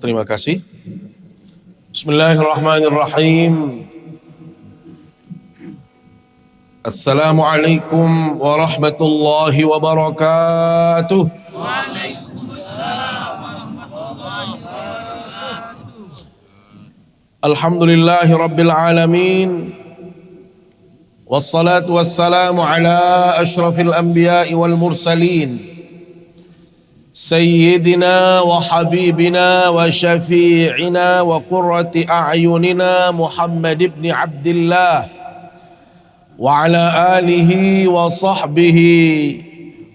Terima kasih. Bismillahirrahmanirrahim. Assalamualaikum warahmatullahi wabarakatuh. Waalaikumsalam warahmatullahi wabarakatuh. Alhamdulillahi rabbil alamin. Wassalatu wassalamu ala ashrafil anbiya'i wal mursalin. سيدنا وحبيبنا وشفيعنا وقرة أعيننا محمد بن عبد الله وعلى آله وصحبه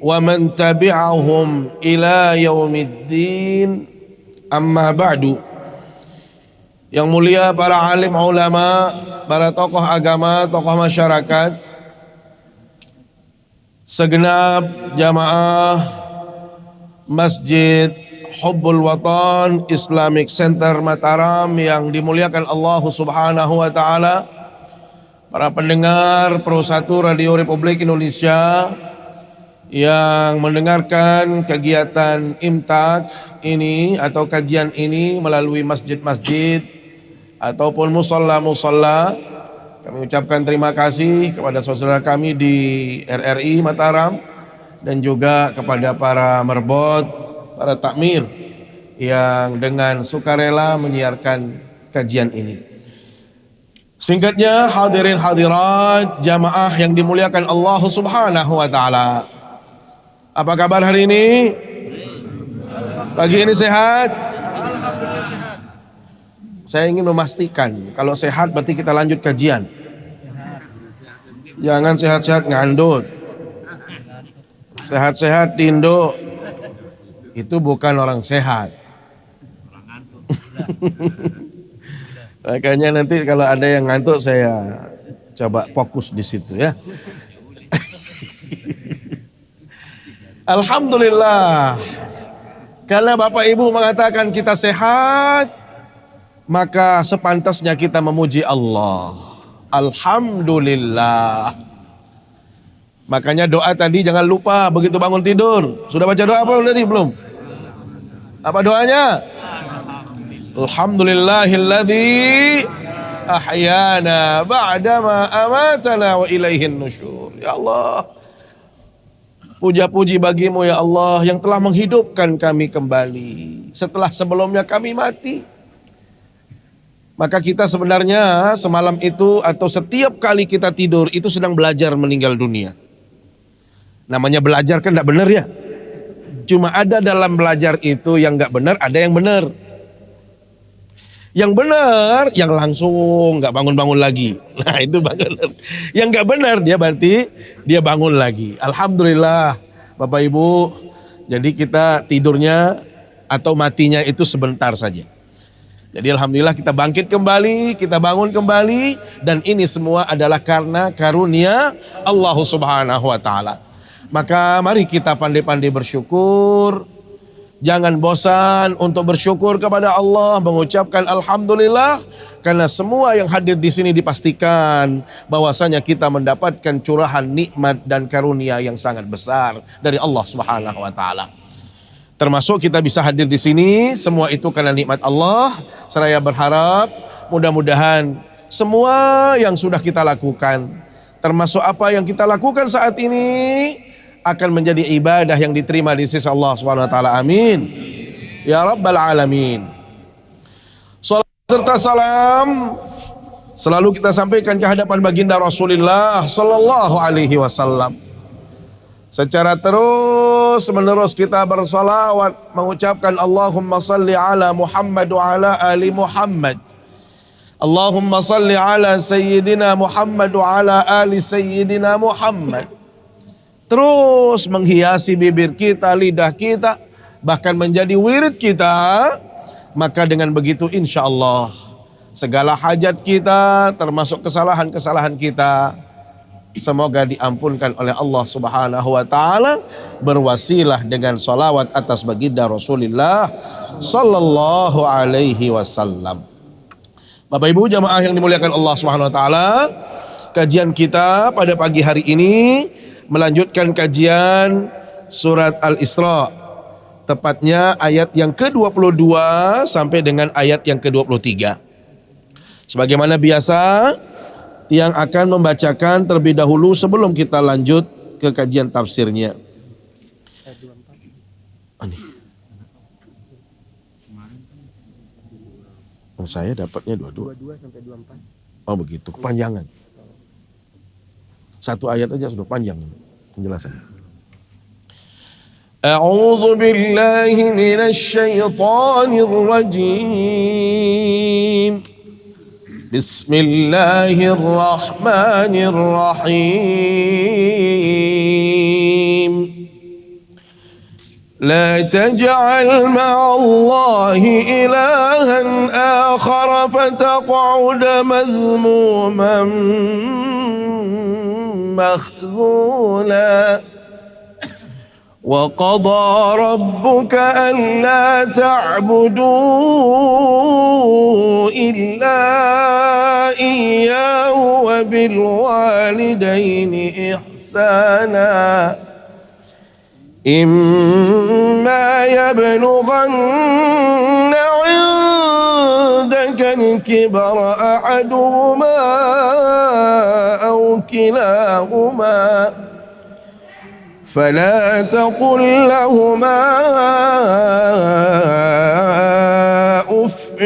ومن تبعهم إلى يوم الدين أما بعد. Yang mulia para alim ulama, para tokoh agama, tokoh masyarakat, segenap jamaah Masjid Hubbul Watan Islamic Center Mataram yang dimuliakan Allah Subhanahu wa taala, para pendengar Pro 1 Radio Republik Indonesia yang mendengarkan kegiatan imtak ini atau kajian ini melalui masjid-masjid ataupun musalla-musalla, kami ucapkan terima kasih kepada saudara kami di RRI Mataram dan juga kepada para merbot, para takmir yang dengan sukarela menyiarkan kajian ini. Singkatnya, hadirin hadirat jamaah yang dimuliakan Allah Subhanahu wa taala. Apa kabar hari ini? Pagi ini sehat? Alhamdulillah sehat. Saya ingin memastikan kalau sehat berarti kita lanjut kajian. Jangan sehat-sehat ngandut. Sehat-sehat tinduk, itu bukan orang sehat. Makanya nanti kalau ada yang ngantuk saya coba fokus di situ ya. Alhamdulillah, karena Bapak Ibu mengatakan kita sehat, maka sepantasnya kita memuji Allah. Alhamdulillah. Makanya doa tadi jangan lupa begitu bangun tidur. Sudah baca doa apa tadi belum? Apa doanya? Alhamdulillahilladzi ahyana ba'dama amatana wa ilaihin nusyur. Ya Allah, puja-puji bagimu ya Allah yang telah menghidupkan kami kembali setelah sebelumnya kami mati. Maka kita sebenarnya semalam itu atau setiap kali kita tidur itu sedang belajar meninggal dunia. Namanya belajar kan tidak benar ya. Cuma ada dalam belajar itu yang nggak benar, ada yang benar. Yang benar, yang langsung nggak bangun-bangun lagi. Nah itu benar. Yang nggak benar dia berarti dia bangun lagi. Alhamdulillah Bapak Ibu. Jadi kita tidurnya atau matinya itu sebentar saja. Jadi alhamdulillah kita bangkit kembali, kita bangun kembali, dan ini semua adalah karena karunia Allah Subhanahu wa taala. Maka mari kita pandai-pandai bersyukur. Jangan bosan untuk bersyukur kepada Allah, mengucapkan alhamdulillah, karena semua yang hadir di sini dipastikan bahwasanya kita mendapatkan curahan nikmat dan karunia yang sangat besar dari Allah Subhanahu wa taala. Termasuk kita bisa hadir di sini, semua itu karena nikmat Allah. Saya berharap mudah-mudahan semua yang sudah kita lakukan, termasuk apa yang kita lakukan saat ini, akan menjadi ibadah yang diterima di sisi Allah Subhanahu wa taala. Amin. Ya rabbal alamin. Salat serta salam selalu kita sampaikan ke hadapan baginda Rasulullah sallallahu alaihi wasallam. Secara terus menerus kita bersalawat mengucapkan Allahumma salli ala Muhammad wa ala ali Muhammad. Allahumma salli ala sayyidina Muhammad wa ala ali sayyidina Muhammad. Terus menghiasi bibir kita, lidah kita, bahkan menjadi wirid kita. Maka dengan begitu insya Allah segala hajat kita, termasuk kesalahan-kesalahan kita, semoga diampunkan oleh Allah Subhanahu wa taala berwasilah dengan salawat atas baginda Rasulullah sallallahu alaihi wasallam. Bapak Ibu jamaah yang dimuliakan Allah Subhanahu wa taala, kajian kita pada pagi hari ini melanjutkan kajian surat Al-Isra, tepatnya ayat yang ke-22 sampai dengan ayat yang ke-23. Sebagaimana biasa, yang akan membacakan terlebih dahulu sebelum kita lanjut ke kajian tafsirnya. Saya dapatnya 22 sampai 24. Oh begitu, kepanjangan. Satu ayat aja sudah panjang penjelasannya. A'udzu billahi minasy syaithanir rajim. Bismillahirrahmanirrahim. لا تجعل مع الله إلها آخر فتقعد مذموما مخذولا وقضى ربك ألا تعبدوا إلا إياه وبالوالدين إحسانا إما يبلغن عندك الكبر أحدهما أو كلاهما فلا تقل لهما أف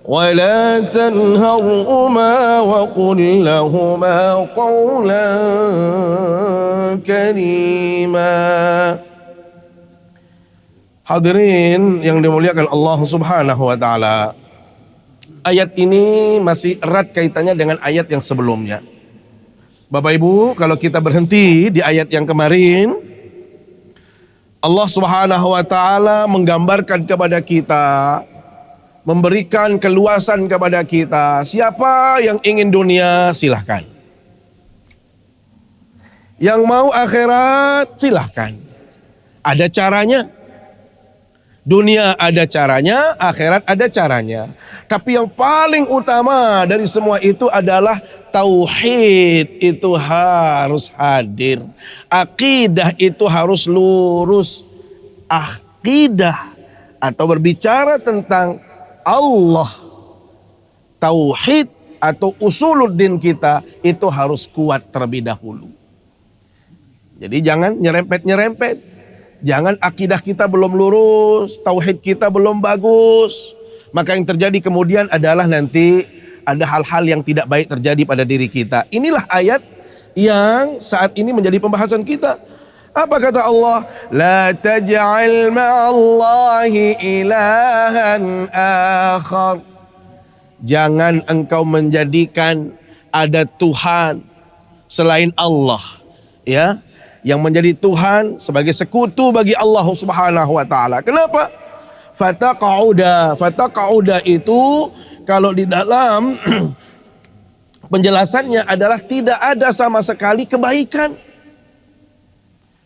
ولا تنهرهما وقل لهما قولا كريما. Hadirin yang dimuliakan Allah Subhanahu wa taala. Ayat ini masih erat kaitannya dengan ayat yang sebelumnya. Bapak Ibu, kalau kita berhenti di ayat yang kemarin, Allah Subhanahu wa taala menggambarkan kepada kita, memberikan keluasan kepada kita, siapa yang ingin dunia silahkan, yang mau akhirat silahkan. Ada caranya. Dunia ada caranya, akhirat ada caranya. Tapi yang paling utama dari semua itu adalah tauhid itu harus hadir. Akidah itu harus lurus. Akidah atau berbicara tentang Allah, tauhid atau usuluddin kita itu harus kuat terlebih dahulu. Jadi jangan nyerempet-nyerempet. Jangan akidah kita belum lurus, tauhid kita belum bagus. Maka yang terjadi kemudian adalah nanti ada hal-hal yang tidak baik terjadi pada diri kita. Inilah ayat yang saat ini menjadi pembahasan kita. Apa kata Allah? La taj'al ma'allahi ilahan akhar. Jangan engkau menjadikan ada Tuhan selain Allah, ya, yang menjadi Tuhan sebagai sekutu bagi Allah Subhanahu wa taala. Kenapa? Fataqauda itu kalau di dalam penjelasannya adalah tidak ada sama sekali kebaikan.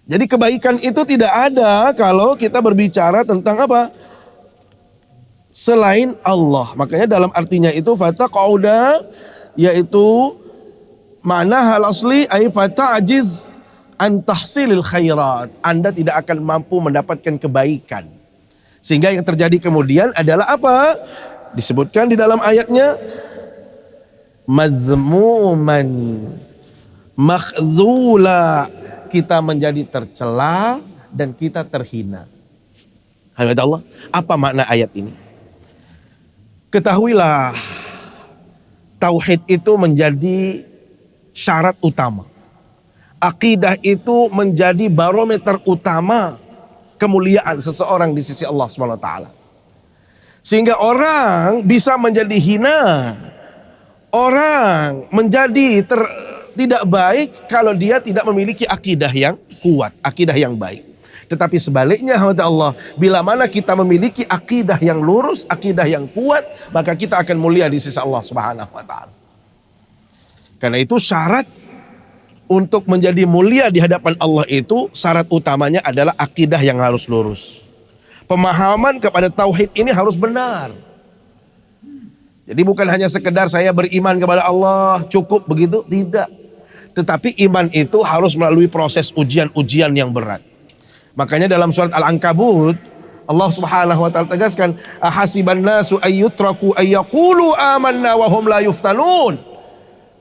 Jadi kebaikan itu tidak ada kalau kita berbicara tentang apa? Selain Allah. Makanya dalam artinya itu fataqauda yaitu makna hal asli ay fata'jiz an tahsilil khairat. Anda tidak akan mampu mendapatkan kebaikan. Sehingga yang terjadi kemudian adalah apa? Disebutkan di dalam ayatnya mazmuman makhdhula, kita menjadi tercela dan kita terhina. Kata Allah, apa makna ayat ini? Ketahuilah tauhid itu menjadi syarat utama. Akidah itu menjadi barometer utama kemuliaan seseorang di sisi Allah SWT. Sehingga orang bisa menjadi hina, orang menjadi tidak baik kalau dia tidak memiliki akidah yang kuat, akidah yang baik. Tetapi sebaliknya, Allah, bila mana kita memiliki akidah yang lurus, akidah yang kuat, maka kita akan mulia di sisi Allah Subhanahu wa taala. Karena itu syarat untuk menjadi mulia di hadapan Allah itu syarat utamanya adalah akidah yang harus lurus. Pemahaman kepada tauhid ini harus benar. Jadi bukan hanya sekedar saya beriman kepada Allah cukup begitu, tidak. Tetapi iman itu harus melalui proses ujian-ujian yang berat. Makanya dalam surat Al-Ankabut Allah Subhanahu wa taala tegaskan, ahasiban nasu ayyutraku ayyaqulu amanna wa hum la yuftanun.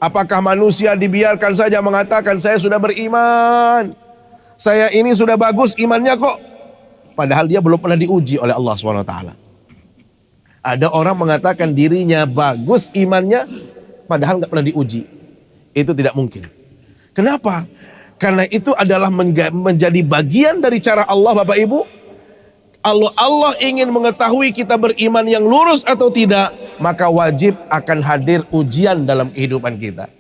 Apakah manusia dibiarkan saja mengatakan saya sudah beriman, saya ini sudah bagus imannya kok, padahal dia belum pernah diuji oleh Allah Subhanahu wa taala. Ada orang mengatakan dirinya bagus imannya padahal nggak pernah diuji. Itu tidak mungkin. Kenapa? Karena itu adalah menjadi bagian dari cara Allah, Bapak Ibu. Allah ingin mengetahui kita beriman yang lurus atau tidak, maka wajib akan hadir ujian dalam kehidupan kita.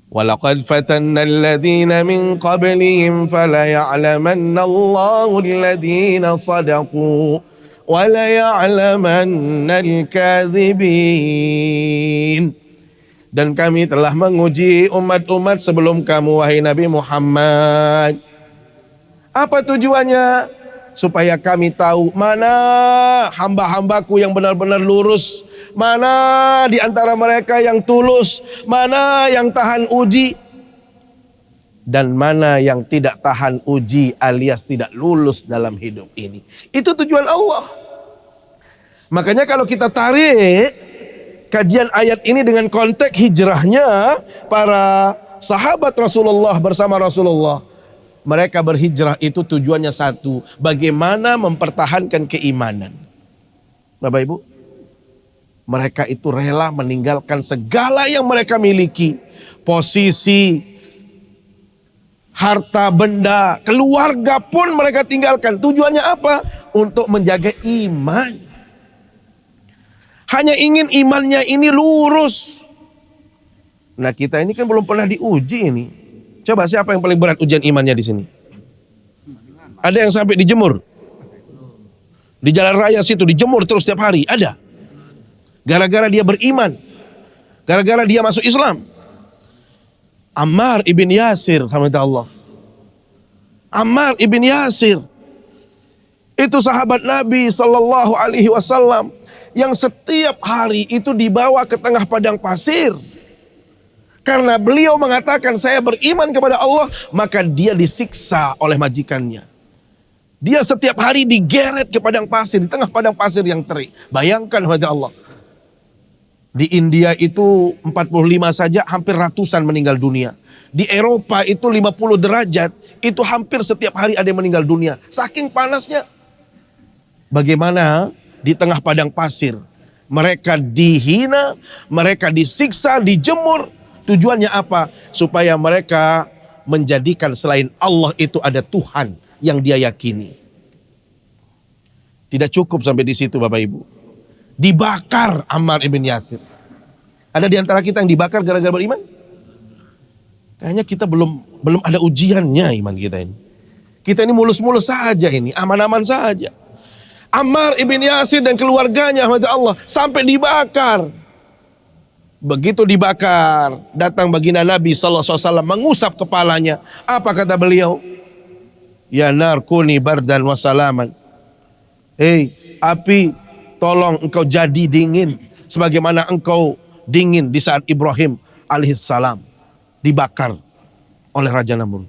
Walaqad fatanna alladhina min qablihim fala ya'lamanna Allahu alladhina sadaqu wa la ya'lamanna al-kadhibin. Dan kami telah menguji umat-umat sebelum kamu, wahai Nabi Muhammad. Apa tujuannya? Supaya kami tahu mana hamba-hambaku yang benar-benar lurus, mana di antara mereka yang tulus, mana yang tahan uji, dan mana yang tidak tahan uji alias tidak lulus dalam hidup ini. Itu tujuan Allah. Makanya kalau kita tarik kajian ayat ini dengan konteks hijrahnya para sahabat Rasulullah bersama Rasulullah, mereka berhijrah itu tujuannya satu, bagaimana mempertahankan keimanan. Bapak Ibu, mereka itu rela meninggalkan segala yang mereka miliki, posisi, harta benda, keluarga pun mereka tinggalkan. Tujuannya apa? Untuk menjaga iman. Hanya ingin imannya ini lurus. Nah, kita ini kan belum pernah diuji ini. Coba siapa yang paling berat ujian imannya di sini? Ada yang sampai dijemur? Di jalan raya situ dijemur terus setiap hari, ada. Gara-gara dia beriman, gara-gara dia masuk Islam. Ammar ibn Yasir, hamdallah. Ammar ibn Yasir itu sahabat Nabi Sallallahu Alaihi Wasallam yang setiap hari itu dibawa ke tengah padang pasir. Karena beliau mengatakan saya beriman kepada Allah, maka dia disiksa oleh majikannya. Dia setiap hari digeret ke padang pasir, di tengah padang pasir yang terik. Bayangkan wajah Allah. Di India itu 45 saja hampir ratusan meninggal dunia. Di Eropa itu 50 derajat, itu hampir setiap hari ada yang meninggal dunia. Saking panasnya. Bagaimana di tengah padang pasir mereka dihina, mereka disiksa, dijemur. Tujuannya apa? Supaya mereka menjadikan selain Allah itu ada Tuhan yang dia yakini. Tidak cukup sampai di situ Bapak Ibu. Dibakar Ammar ibn Yasir. Ada di antara kita yang dibakar gara-gara beriman? Kayaknya kita belum ada ujiannya iman kita ini. Kita ini mulus-mulus saja ini, aman-aman saja. Ammar ibn Yasir dan keluarganya Allah sampai dibakar. Begitu dibakar, datang baginda Nabi SAW mengusap kepalanya. Apa kata beliau? Ya nar kuni bardan wa salaman. Hei api, tolong engkau jadi dingin. Sebagaimana engkau dingin di saat Ibrahim alaihissalam dibakar oleh Raja Namrud.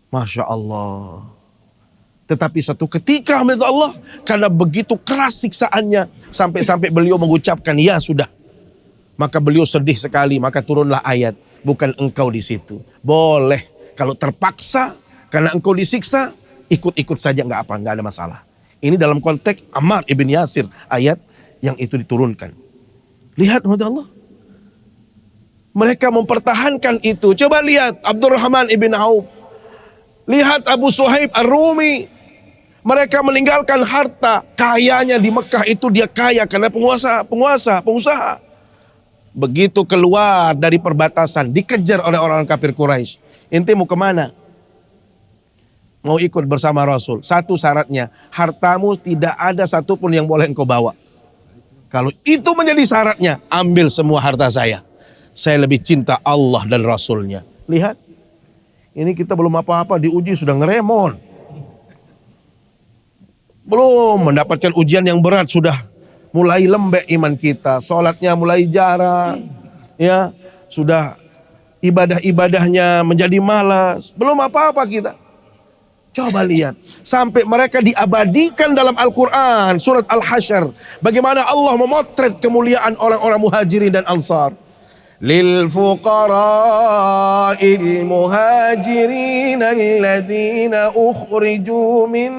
Masya Allah. Tetapi satu ketika Allah, karena begitu keras siksaannya, sampai-sampai beliau mengucapkan, ya sudah. Maka beliau sedih sekali, maka turunlah ayat, bukan engkau di situ. Boleh, kalau terpaksa, karena engkau disiksa, ikut-ikut saja nggak apa, nggak ada masalah. Ini dalam konteks Ammar ibn Yasir, ayat yang itu diturunkan. Lihat Allah. Mereka mempertahankan itu. Coba lihat Abdurrahman ibn Auf. Lihat Abu Suhaib Ar-Rumi. Mereka meninggalkan harta. Kayanya di Mekah itu dia kaya karena pengusaha. Begitu keluar dari perbatasan, dikejar oleh orang kafir Quraisy. Ente mau kemana? Mau ikut bersama Rasul. Satu syaratnya, hartamu tidak ada satupun yang boleh engkau bawa. Kalau itu menjadi syaratnya, ambil semua harta saya. Saya lebih cinta Allah dan Rasulnya. Lihat, ini kita belum apa-apa diuji sudah ngeremon. Belum mendapatkan ujian yang berat sudah mulai lembek iman kita. Sholatnya mulai jarang. Ya, sudah ibadah-ibadahnya menjadi malas. Belum apa-apa kita. Coba lihat, sampai mereka diabadikan dalam Al-Quran, surat Al-Hasyr. Bagaimana Allah memotret kemuliaan orang-orang muhajirin dan ansar. Lil fuqara'il muhajirin alladzina ukhriju min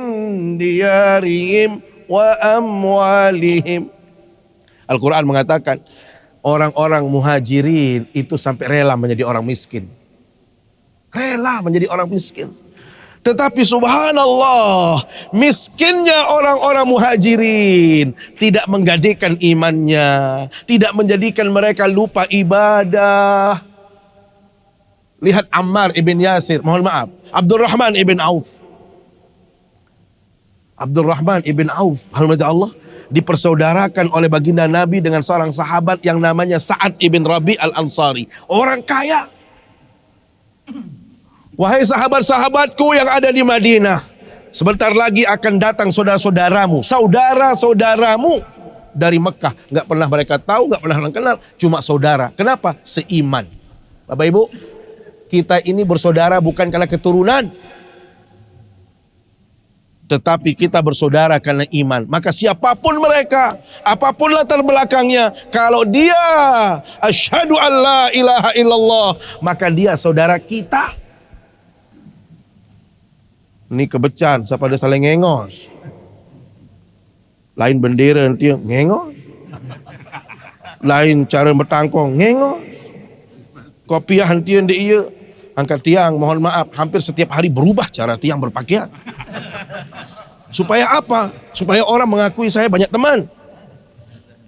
diyarihim wa amwalihim. Al-Quran mengatakan, orang-orang muhajirin itu sampai rela menjadi orang miskin. Rela menjadi orang miskin. Tetapi subhanallah, miskinnya orang-orang muhajirin tidak menggadaikan imannya, tidak menjadikan mereka lupa ibadah. Lihat Ammar ibn Yasir, mohon maaf, Abdurrahman ibn Auf. Abdurrahman ibn Auf, alhamdulillah Allah, dipersaudarakan oleh baginda Nabi dengan seorang sahabat yang namanya Sa'ad ibn Rabi al-Ansari. Orang kaya. Wahai sahabat-sahabatku yang ada di Madinah, sebentar lagi akan datang saudara-saudaramu, saudara-saudaramu dari Mekah. Gak pernah mereka tahu, gak pernah kenal, cuma saudara. Kenapa? Seiman. Bapak Ibu, kita ini bersaudara bukan karena keturunan, tetapi kita bersaudara karena iman. Maka siapapun mereka, apapun latar belakangnya, kalau dia asyhadu an la ilaha illallah, maka dia saudara kita. Ini kebecan, siapa ada saling ngengos. Lain bendera nanti ngengos. Lain cara bertangkong ngengos. Kopiah nanti dia angkat tiang, mohon maaf, hampir setiap hari berubah cara tiang berpakaian. Supaya apa? Supaya orang mengakui saya banyak teman.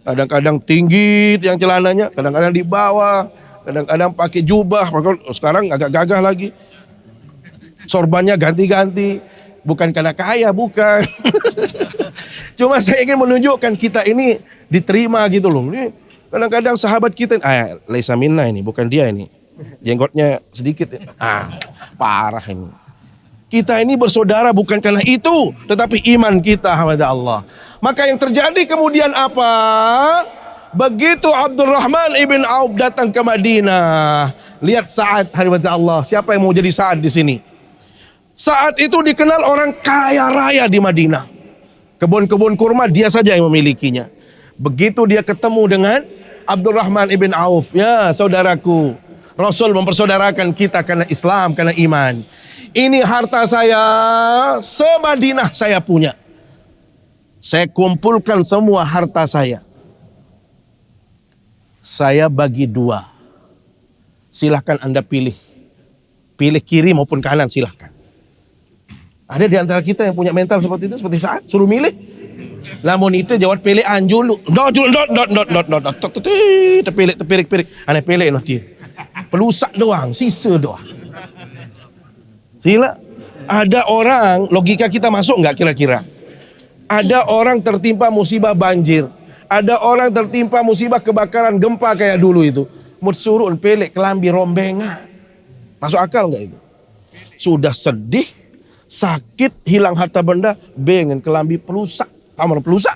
Kadang-kadang tinggi tiang celananya, kadang-kadang di bawah, kadang-kadang pakai jubah, sekarang agak gagah lagi. Sorbannya ganti-ganti, bukan karena kaya, bukan. Cuma saya ingin menunjukkan kita ini diterima gitu loh. Ini kadang-kadang sahabat kita, laisa minna ini, bukan dia ini. Jenggotnya sedikit. Parah ini. Kita ini bersaudara bukan karena itu, tetapi iman kita kepada Allah. Maka yang terjadi kemudian apa? Begitu Abdurrahman ibn Auf datang ke Madinah, lihat Sa'ad kepada Allah. Siapa yang mau jadi Sa'ad di sini? Saat itu dikenal orang kaya raya di Madinah. Kebun-kebun kurma dia saja yang memilikinya. Begitu dia ketemu dengan Abdurrahman ibn Auf, ya saudaraku, Rasul mempersaudarakan kita karena Islam, karena iman. Ini harta saya, se-Madinah saya punya. Saya kumpulkan semua harta saya. Saya bagi dua. Silahkan Anda pilih. Pilih kiri maupun kanan silahkan. Ada di antara kita yang punya mental seperti itu, seperti Sa'ad, suruh milih. Lamun itu jawab pilih anjulu. Terpilih. Aneh pilih nanti. Pelusak doang, sisa doang. Sila. Ada orang, logika kita masuk nggak kira-kira? Ada orang tertimpa musibah banjir. Ada orang tertimpa musibah kebakaran gempa kayak dulu itu. Mut suruh pilih kelambi rombengan. Masuk akal nggak itu? Sudah sedih, sakit, hilang harta benda, bengen kelambi pelusak. Pamer pelusak.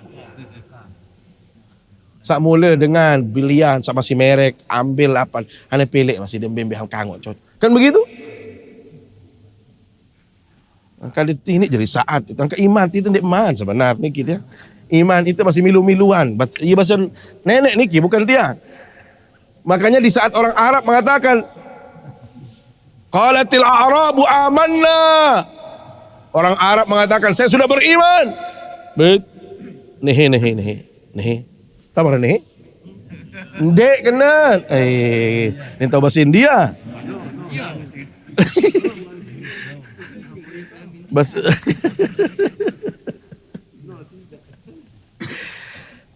Sak mula dengan bilian sama si merek, ambil apa? Ane pelek masih dembem hang kangot. Kan begitu? Kali ini jadi Saat, angka iman itu ndek man sebenarnya kita. Iman itu masih milu-miluan. Iya bahasa nenek niki bukan dia. Makanya di saat orang Arab mengatakan qalatil a'rabu amanna. Orang Arab mengatakan saya sudah beriman. Bet. Nih. Tahu mana nih? Ndek kenal. Ini tahu bahasa India.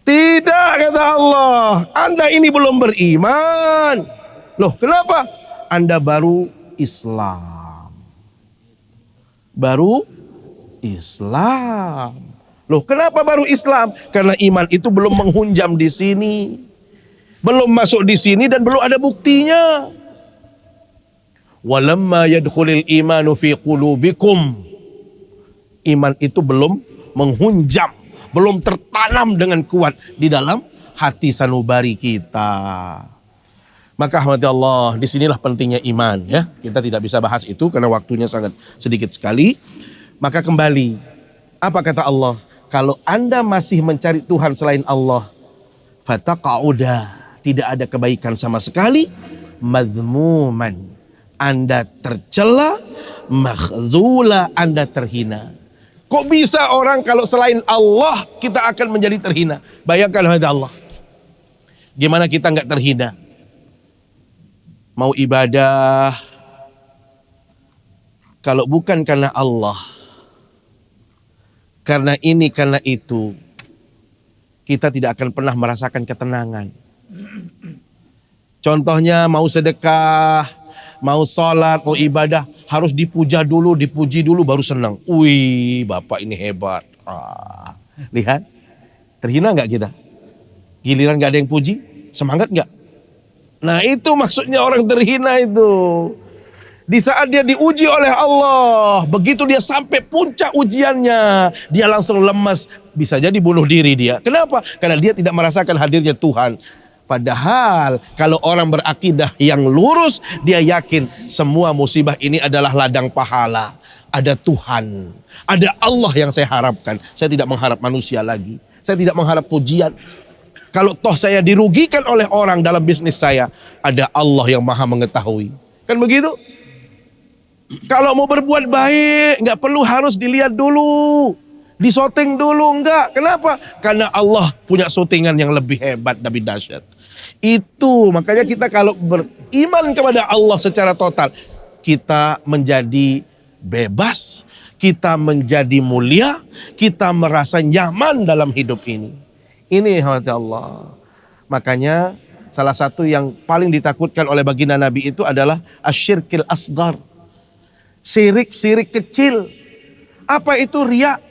Tidak, kata Allah, Anda ini belum beriman. Loh, kenapa? Anda baru Islam. Baru Islam. Loh, kenapa baru Islam? Karena iman itu belum menghunjam di sini. Belum masuk di sini dan belum ada buktinya. Walamma yadkhulul imanu fi qulubikum. Iman itu belum menghunjam, belum tertanam dengan kuat di dalam hati sanubari kita. Maka rahmati Allah, disinilah pentingnya iman ya. Kita tidak bisa bahas itu karena waktunya sangat sedikit sekali. Maka kembali, apa kata Allah? Kalau Anda masih mencari Tuhan selain Allah, fataqauda, tidak ada kebaikan sama sekali, madhmuman, Anda tercela, makhdhula, Anda terhina. Kok bisa orang kalau selain Allah kita akan menjadi terhina? Bayangkan hadirat Allah. Gimana kita nggak terhina? Mau ibadah, kalau bukan karena Allah, karena ini, karena itu, kita tidak akan pernah merasakan ketenangan. Contohnya mau sedekah, mau sholat, mau ibadah, harus dipuja dulu, dipuji dulu baru senang. Wih, Bapak ini hebat. Lihat, terhina nggak kita? Giliran nggak ada yang puji, semangat nggak? Nah itu maksudnya orang terhina itu. Di saat dia diuji oleh Allah, begitu dia sampai puncak ujiannya, dia langsung lemas, bisa jadi bunuh diri dia. Kenapa? Karena dia tidak merasakan hadirnya Tuhan. Padahal kalau orang berakidah yang lurus, dia yakin semua musibah ini adalah ladang pahala. Ada Tuhan, ada Allah yang saya harapkan. Saya tidak mengharap manusia lagi. Saya tidak mengharap pujian. Kalau toh saya dirugikan oleh orang dalam bisnis saya, ada Allah yang maha mengetahui. Kan begitu? Kalau mau berbuat baik, nggak perlu harus dilihat dulu, disoting dulu, enggak. Kenapa? Karena Allah punya syutingan yang lebih hebat, lebih dahsyat. Itu makanya kita kalau beriman kepada Allah secara total, kita menjadi bebas, kita menjadi mulia, kita merasa nyaman dalam hidup ini. Ini rahmat Allah. Makanya salah satu yang paling ditakutkan oleh baginda Nabi itu adalah asyirkil asgar. Sirik-sirik kecil. Apa itu riya?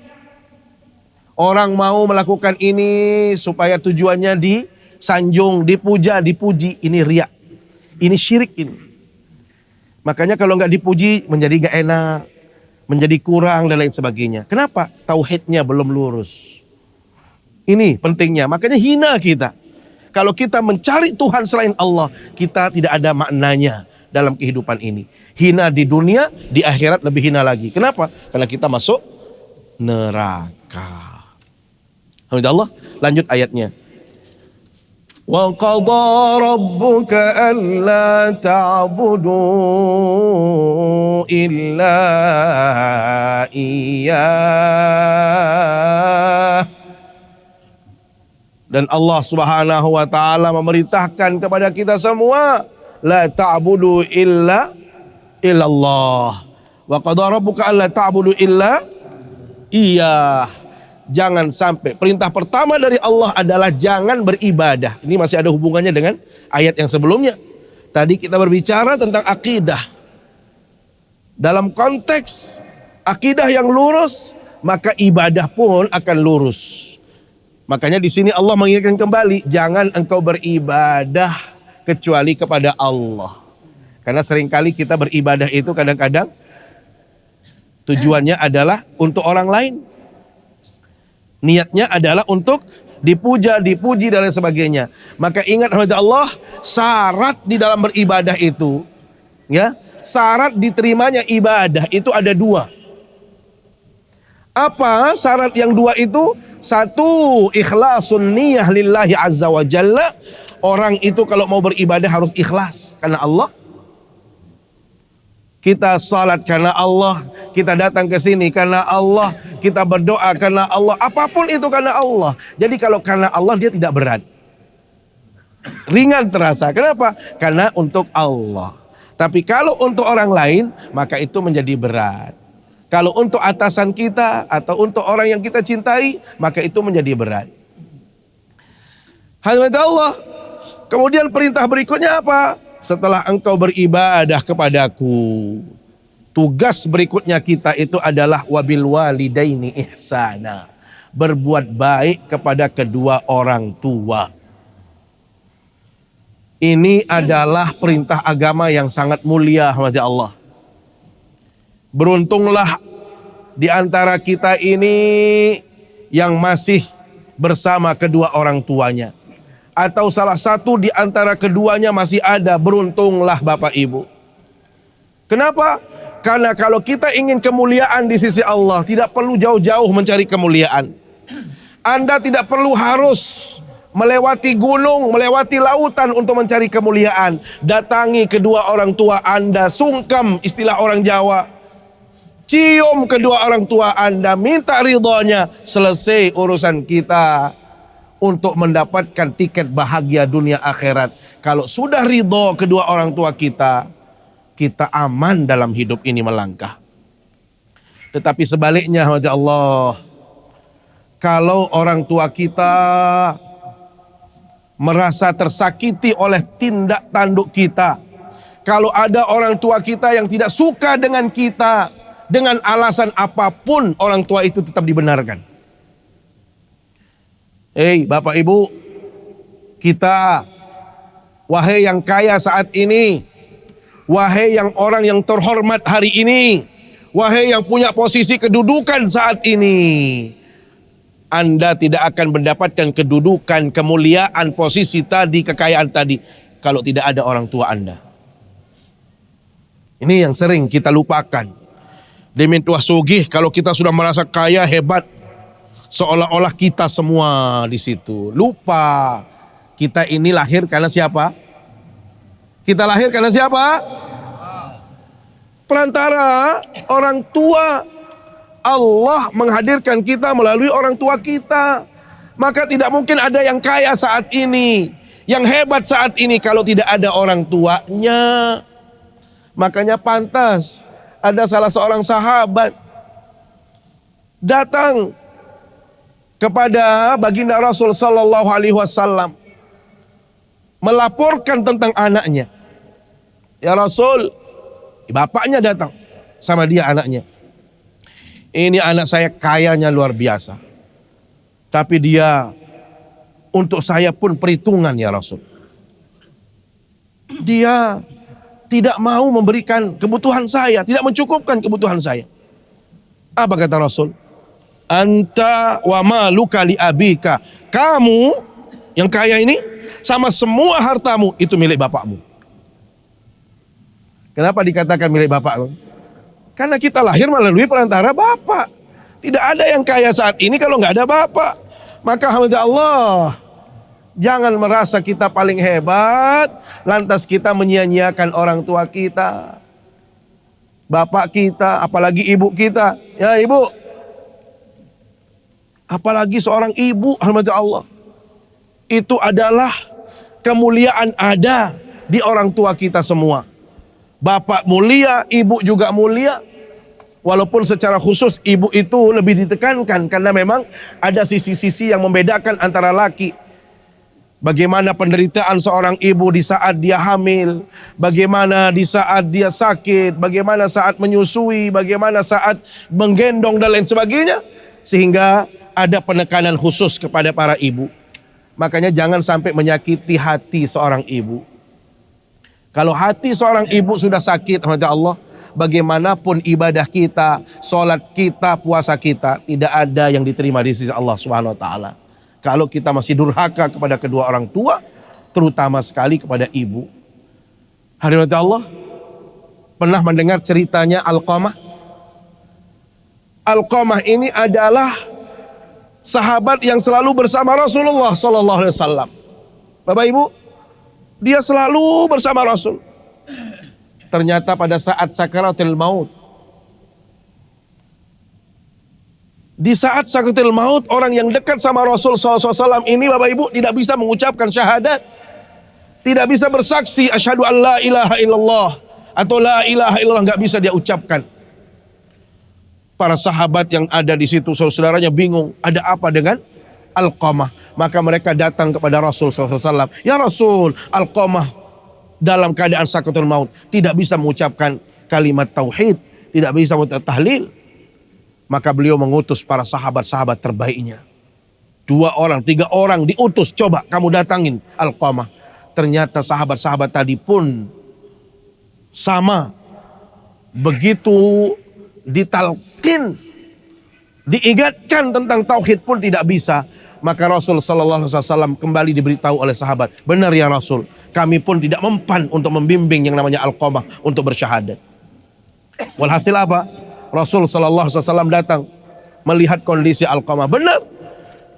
Orang mau melakukan ini supaya tujuannya disanjung, dipuja, dipuji. Ini riya. Ini syirik ini. Makanya kalau nggak dipuji menjadi nggak enak, menjadi kurang dan lain sebagainya. Kenapa? Tauhidnya belum lurus. Ini pentingnya, makanya hina kita. Kalau kita mencari Tuhan selain Allah, kita tidak ada maknanya dalam kehidupan ini. Hina di dunia, di akhirat lebih hina lagi. Kenapa? Karena kita masuk neraka. Alhamdulillah, lanjut ayatnya. Wa qadha rabbuka alla ta'budu illa iyyah. Dan Allah Subhanahu wa taala memerintahkan kepada kita semua, la ta'budu illa illallah. Wa qadha rabbuka alla ta'budu illa iyyah. Jangan sampai, perintah pertama dari Allah adalah jangan beribadah. Ini masih ada hubungannya dengan ayat yang sebelumnya. Tadi kita berbicara tentang akidah. Dalam konteks akidah yang lurus, maka ibadah pun akan lurus. Makanya di sini Allah mengingatkan kembali, jangan engkau beribadah kecuali kepada Allah. Karena seringkali kita beribadah itu kadang-kadang tujuannya adalah untuk orang lain. Niatnya adalah untuk dipuja, dipuji dan lain sebagainya. Maka ingat rahmat Allah, syarat di dalam beribadah itu, ya, syarat diterimanya ibadah itu ada dua. Apa syarat yang dua itu? Satu, ikhlasun niyah lillahi azza wa jalla. Orang itu kalau mau beribadah harus ikhlas karena Allah. Kita salat karena Allah, kita datang ke sini karena Allah, kita berdoa karena Allah, apapun itu karena Allah. Jadi kalau karena Allah dia tidak berat. Ringan terasa. Kenapa? Karena untuk Allah. Tapi kalau untuk orang lain, maka itu menjadi berat. Kalau untuk atasan kita atau untuk orang yang kita cintai, maka itu menjadi berat. Alhamdulillah Allah. Kemudian perintah berikutnya apa? Setelah engkau beribadah kepadaku, tugas berikutnya kita itu adalah wabil walidaini ihsana. Berbuat baik kepada kedua orang tua. Ini adalah perintah agama yang sangat mulia, rahmat Allah. Beruntunglah di antara kita ini yang masih bersama kedua orang tuanya. atau salah satu di antara keduanya masih ada, beruntunglah Bapak Ibu. Kenapa? Karena kalau kita ingin kemuliaan di sisi Allah, tidak perlu jauh-jauh mencari kemuliaan. Anda tidak perlu harus melewati gunung, melewati lautan untuk mencari kemuliaan. Datangi kedua orang tua Anda, sungkem istilah orang Jawa. Cium kedua orang tua Anda, minta ridhonya, selesai urusan kita untuk mendapatkan tiket bahagia dunia akhirat. Kalau sudah ridho kedua orang tua kita, kita aman dalam hidup ini melangkah. Tetapi sebaliknya, ya Allah, kalau orang tua kita merasa tersakiti oleh tindak tanduk kita, kalau ada orang tua kita yang tidak suka dengan kita, dengan alasan apapun orang tua itu tetap dibenarkan. Bapak Ibu, kita, wahai yang kaya saat ini, wahai yang orang yang terhormat hari ini, wahai yang punya posisi kedudukan saat ini, Anda tidak akan mendapatkan kedudukan, kemuliaan, posisi tadi, kekayaan tadi kalau tidak ada orang tua Anda. Ini yang sering kita lupakan. Demi tuah sugih, kalau kita sudah merasa kaya, hebat, seolah-olah kita semua di situ. Lupa, kita ini lahir karena siapa? Kita lahir karena siapa? Perantara orang tua. Allah menghadirkan kita melalui orang tua kita. Maka tidak mungkin ada yang kaya saat ini, yang hebat saat ini kalau tidak ada orang tuanya. Makanya pantas ada salah seorang sahabat datang kepada baginda Rasul Sallallahu Alaihi Wasallam melaporkan tentang anaknya. Ya Rasul, bapaknya datang sama dia anaknya. Ini anak saya kayanya luar biasa, tapi dia untuk saya pun perhitungan ya Rasul. Dia tidak mau memberikan kebutuhan saya, tidak mencukupkan kebutuhan saya. Apa kata Rasul? Anta wa maluka li abika. Kamu yang kaya ini sama semua hartamu itu milik bapakmu. Kenapa dikatakan milik bapak? Karena kita lahir melalui perantara bapak. Tidak ada yang kaya saat ini kalau nggak ada bapak. Maka alhamdulillah Allah, jangan merasa kita paling hebat, lantas kita menyia-nyiakan orang tua kita, bapak kita, apalagi ibu kita. Ya ibu, apalagi seorang ibu, alhamdulillah Allah, itu adalah kemuliaan ada di orang tua kita semua. Bapak mulia, ibu juga mulia. Walaupun secara khusus ibu itu lebih ditekankan karena memang ada sisi-sisi yang membedakan antara laki. Bagaimana penderitaan seorang ibu di saat dia hamil, bagaimana di saat dia sakit, bagaimana saat menyusui, bagaimana saat menggendong dan lain sebagainya. Sehingga ada penekanan khusus kepada para ibu. Makanya jangan sampai menyakiti hati seorang ibu. Kalau hati seorang ibu sudah sakit, Allah, bagaimanapun ibadah kita, sholat kita, puasa kita, tidak ada yang diterima di sisi Allah Subhanahu Wa Taala. Kalau kita masih durhaka kepada kedua orang tua, terutama sekali kepada ibu. Hadirin Allah, pernah mendengar ceritanya Alqamah? Alqamah ini adalah sahabat yang selalu bersama Rasulullah Sallallahu Alaihi Wasallam. Bapak Ibu, dia selalu bersama Rasul. Ternyata pada saat sakaratul maut, di saat sakaratul maut, orang yang dekat sama Rasul SAW ini, Bapak Ibu, tidak bisa mengucapkan syahadat, tidak bisa bersaksi asyhadu an la ilaha illallah atau la ilaha illallah, nggak bisa dia ucapkan. Para sahabat yang ada di situ, saudara-saudaranya bingung, ada apa dengan Alqamah? Maka mereka datang kepada Rasul SAW. Ya Rasul, Alqamah dalam keadaan sakaratul maut, tidak bisa mengucapkan kalimat tauhid, tidak bisa mengucapkan tahlil. Maka beliau mengutus para sahabat-sahabat terbaiknya. 2 orang, 3 orang diutus, coba kamu datangin Alqamah. Ternyata sahabat-sahabat tadi pun sama. Begitu ditalkin, diingatkan tentang tauhid pun tidak bisa. Maka Rasul sallallahu alaihi wasallam kembali diberitahu oleh sahabat, benar ya Rasul, kami pun tidak mempan untuk membimbing yang namanya Alqamah untuk bersyahadat. Walhasil apa? Rasul sallallahu alaihi wasallam datang melihat kondisi Alqamah, benar,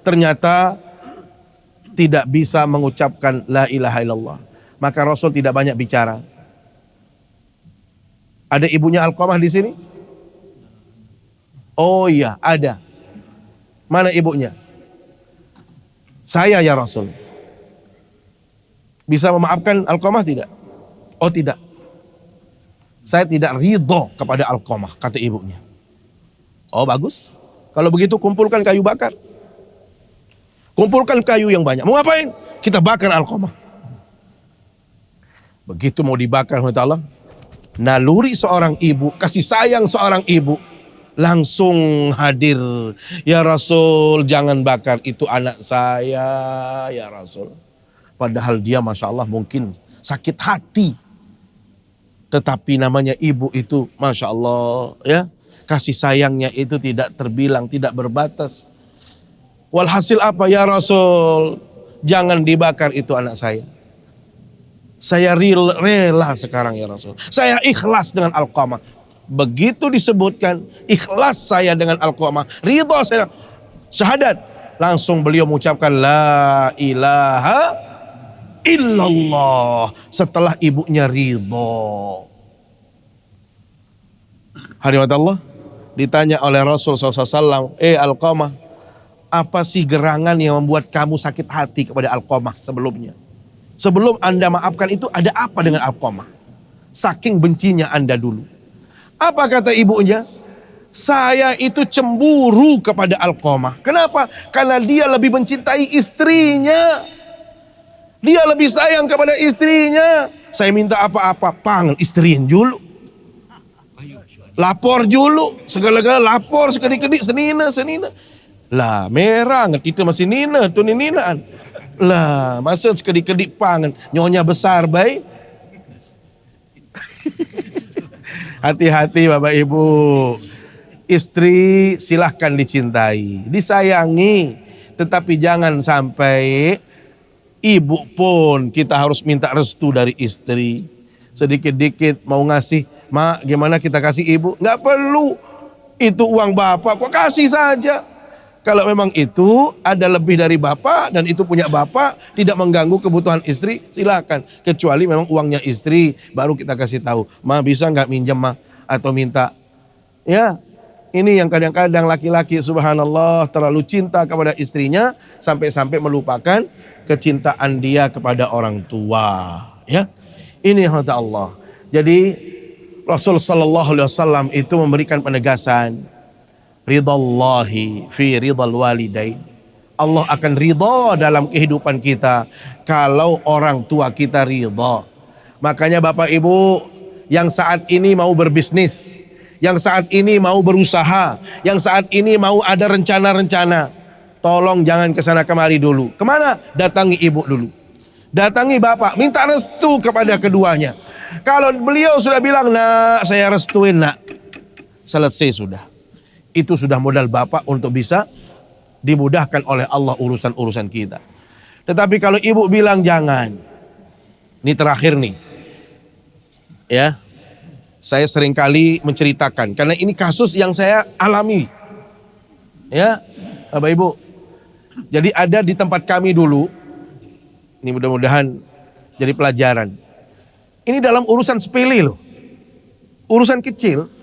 ternyata tidak bisa mengucapkan la ilaha illallah. Maka Rasul tidak banyak bicara. Ada ibunya Alqamah di sini? Oh iya, ada. Mana ibunya? Saya ya Rasul. Bisa memaafkan Alqamah tidak? Oh tidak. Saya tidak ridho kepada Alqamah, kata ibunya. Oh bagus. Kalau begitu kumpulkan kayu bakar. Kumpulkan kayu yang banyak. Mau ngapain? Kita bakar Alqamah. Begitu mau dibakar oleh Allah, naluri seorang ibu, kasih sayang seorang ibu, langsung hadir. Ya Rasul, jangan bakar, itu anak saya ya Rasul. Padahal dia Masya Allah mungkin sakit hati. Tetapi namanya ibu itu Masya Allah ya, kasih sayangnya itu tidak terbilang, tidak berbatas. Walhasil apa ya Rasul, jangan dibakar itu anak saya. Saya rela sekarang ya Rasul. Saya ikhlas dengan Alqamah. Begitu disebutkan ikhlas saya dengan Alqamah, ridha saya, syahadat, langsung beliau mengucapkan la ilaha illallah setelah ibunya ridha. Hadirat Allah, ditanya oleh Rasul SAW, Alqamah, apa sih gerangan yang membuat kamu sakit hati kepada Alqamah sebelumnya? Sebelum Anda maafkan itu ada apa dengan Alqamah? Saking bencinya Anda dulu. Apa kata ibunya? Saya itu cemburu kepada Alqamah. Kenapa? Karena dia lebih mencintai istrinya. Dia lebih sayang kepada istrinya. Saya minta apa-apa, panggil istriin dulu. Lapor dulu, segala-gala lapor, sekedik-kedik, senina. Lah merah, ngerti itu masih nina, tu ninaan. Lah masa sekedik-kedik pangan, nyonya besar baik. Hati-hati Bapak Ibu. Istri silahkan dicintai, disayangi. Tetapi jangan sampai ibu pun kita harus minta restu dari istri. Sedikit-dikit mau ngasih, mak gimana kita kasih ibu? Nggak perlu, itu uang bapak kok kasih saja. Kalau memang itu ada lebih dari bapak dan itu punya bapak, tidak mengganggu kebutuhan istri, silakan. Kecuali memang uangnya istri, baru kita kasih tahu, ma bisa nggak minjem ma atau minta. Ya, ini yang kadang-kadang laki-laki subhanallah terlalu cinta kepada istrinya sampai-sampai melupakan kecintaan dia kepada orang tua. Ya, ini kata Allah. Jadi Rasul Sallallahu Alaihi Wasallam itu memberikan penegasan. Ridallahi fi ridal walidain. Allah akan ridha dalam kehidupan kita kalau orang tua kita ridha. Makanya Bapak Ibu yang saat ini mau berbisnis, yang saat ini mau berusaha, yang saat ini mau ada rencana-rencana, tolong jangan kesana kemari dulu. Kemana? Datangi ibu dulu. Datangi bapak, minta restu kepada keduanya. Kalau beliau sudah bilang, nak saya restuin nak, selesai sudah. Itu sudah modal bapak untuk bisa dimudahkan oleh Allah urusan-urusan kita. Tetapi kalau ibu bilang jangan, ini terakhir nih, ya, saya seringkali menceritakan karena ini kasus yang saya alami, ya, Bapak Ibu. Jadi ada di tempat kami dulu, ini mudah-mudahan jadi pelajaran. Ini dalam urusan sepele loh, urusan kecil.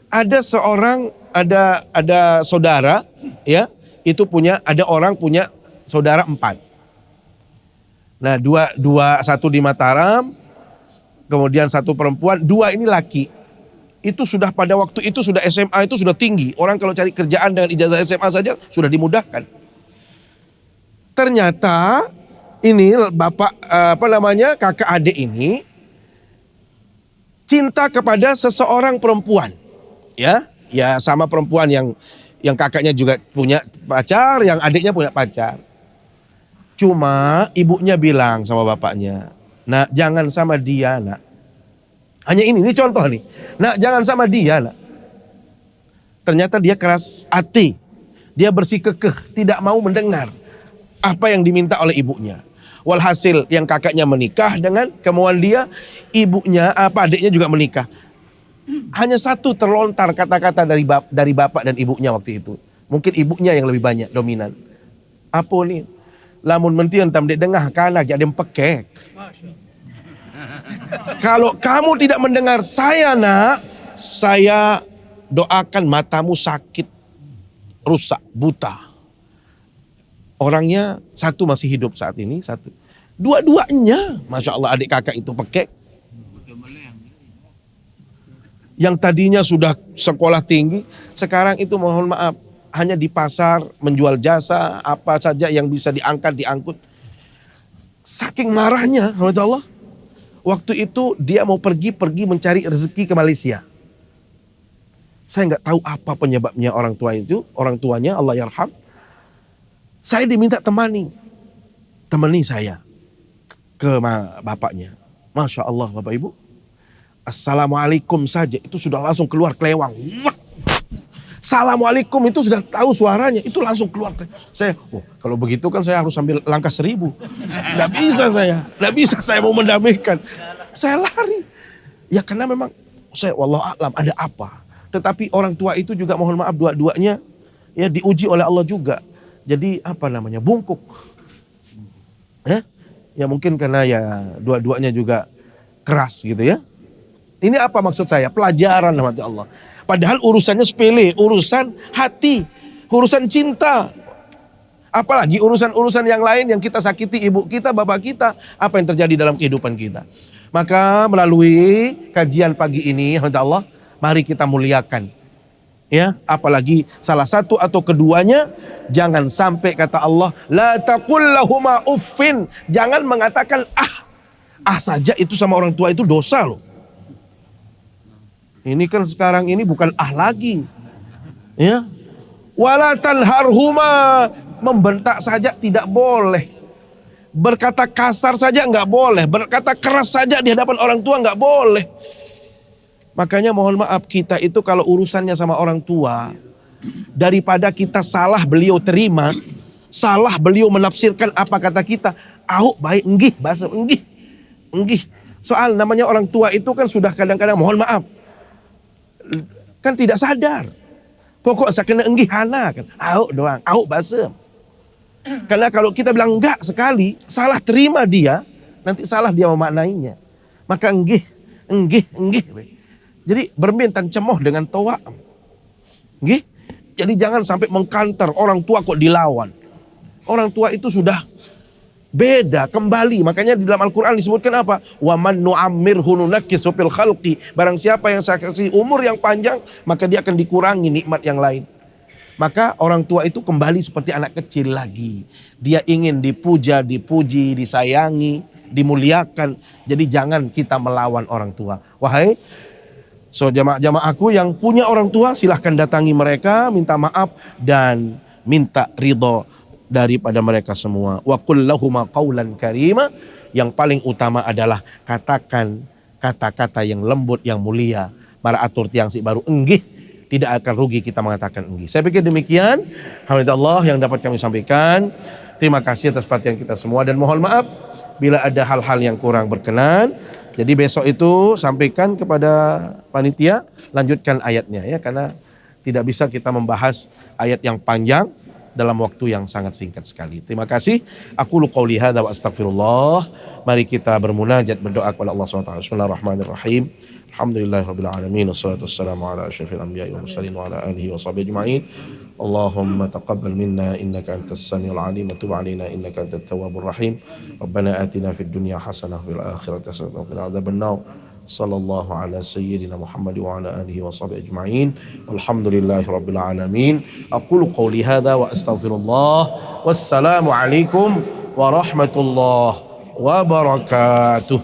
Ada seorang, ada saudara, ya, itu ada orang punya saudara 4. Nah, satu di Mataram, kemudian 1 perempuan, 2 ini laki. Itu sudah pada waktu itu sudah SMA itu sudah tinggi. Orang kalau cari kerjaan dengan ijazah SMA saja sudah dimudahkan. Ternyata ini bapak kakak adik ini cinta kepada seseorang perempuan. Ya sama perempuan yang kakaknya juga punya pacar, yang adiknya punya pacar. Cuma ibunya bilang sama bapaknya, nak jangan sama dia nak. Hanya ini contoh nih. Nak jangan sama dia nak. Ternyata dia keras hati. Dia bersikukuh, tidak mau mendengar. apa yang diminta oleh ibunya. Walhasil yang kakaknya menikah dengan kemauan dia, ibunya adiknya juga menikah. Hanya satu terlontar kata-kata dari bapak dan ibunya waktu itu. Mungkin ibunya yang lebih banyak dominan. Apa nih? Lamun mentian tam dek dengah kana jadi pekek. Kalau kamu tidak mendengar saya nak, saya doakan matamu sakit, rusak, buta. Orangnya satu masih hidup saat ini, satu. Dua-duanya, Masya Allah adik kakak itu pekek. Yang tadinya sudah sekolah tinggi, sekarang itu mohon maaf, hanya di pasar menjual jasa, apa saja yang bisa diangkut. Saking marahnya, Allah, waktu itu dia mau pergi mencari rezeki ke Malaysia. Saya nggak tahu apa penyebabnya orang tuanya Allah yarham. Saya diminta temani saya ke bapaknya. Masya Allah Bapak Ibu, Assalamualaikum saja itu sudah langsung keluar kelewang. Assalamualaikum itu sudah tahu suaranya, itu langsung keluar. Saya, kalau begitu kan saya harus sambil langkah 1000. Nggak bisa saya mau mendamaikan. Saya lari. Ya karena memang saya wallahu a'lam ada apa. Tetapi orang tua itu juga mohon maaf dua-duanya ya diuji oleh Allah juga. Jadi bungkuk. Ya mungkin karena ya dua-duanya juga keras gitu ya. Ini apa maksud saya? Pelajaran rahmat Allah. Padahal urusannya sepele, urusan hati, urusan cinta. Apalagi urusan-urusan yang lain yang kita sakiti ibu kita, bapak kita. Apa yang terjadi dalam kehidupan kita. Maka melalui kajian pagi ini, rahmat Allah, mari kita muliakan. Ya, apalagi salah satu atau keduanya, jangan sampai kata Allah, la taqul lahuma uffin, jangan mengatakan saja itu sama orang tua itu dosa loh. Ini kan sekarang ini bukan lagi. Ya. Wala tanharhuma, membentak saja tidak boleh. Berkata kasar saja enggak boleh, berkata keras saja di hadapan orang tua enggak boleh. Makanya mohon maaf kita itu kalau urusannya sama orang tua, daripada kita salah beliau terima, salah beliau menafsirkan apa kata kita, baik enggih, bahasa enggih. Soal namanya orang tua itu kan sudah kadang-kadang mohon maaf, kan tidak sadar. Pokok saya kena enggih hana kan, doang, bahasa. Karena kalau kita bilang enggak sekali, salah terima dia, nanti salah dia memaknainya. Maka enggih. Jadi bermintan cemoh dengan toa. Jadi jangan sampai mengkanter orang tua kok dilawan. Orang tua itu sudah beda kembali. Makanya di dalam Al-Quran disebutkan apa? Wa man nu'ammirhu nunakkisu fil khalqi. Barang siapa yang saya kasih umur yang panjang, maka dia akan dikurangi nikmat yang lain. Maka orang tua itu kembali seperti anak kecil lagi. Dia ingin dipuja, dipuji, disayangi, dimuliakan. Jadi jangan kita melawan orang tua. Wahai jamaah-jamaahku yang punya orang tua, silahkan datangi mereka, minta maaf dan minta ridho daripada mereka semua. Wa qul lahuma qawlan karima, yang paling utama adalah katakan kata-kata yang lembut, yang mulia. Para atur tiang si baru enggih, tidak akan rugi kita mengatakan enggih. Saya pikir demikian, alhamdulillah yang dapat kami sampaikan. Terima kasih atas perhatian kita semua dan mohon maaf bila ada hal-hal yang kurang berkenan. Jadi besok itu sampaikan kepada panitia, lanjutkan ayatnya ya, karena tidak bisa kita membahas ayat yang panjang dalam waktu yang sangat singkat sekali. Terima kasih. Aku qouli hadza wa astaghfirullah. Mari kita bermunajat, berdoa kepada Allah SWT. Bismillahirrahmanirrahim. Alhamdulillahirabbil alamin, wassalatu wassalamu ala asyrafil anbiya'i wal mursalin wa ala alihi wa sahbihi ajma'in. Allahumma taqabbal minna innaka antas samiul alim wa tub alaina innaka antat tawwabur rahim. Rabbana atina fid dunya hasanah wa fil akhirati hasanah wa qina adzabannar. Sallallahu ala sayyidina Muhammad wa ala alihi wa sahbihi ajma'in. Walhamdulillahirabbil alamin. Aqulu qouli hadza wa astaghfirullah. Wassalamu alaikum warahmatullahi wabarakatuh.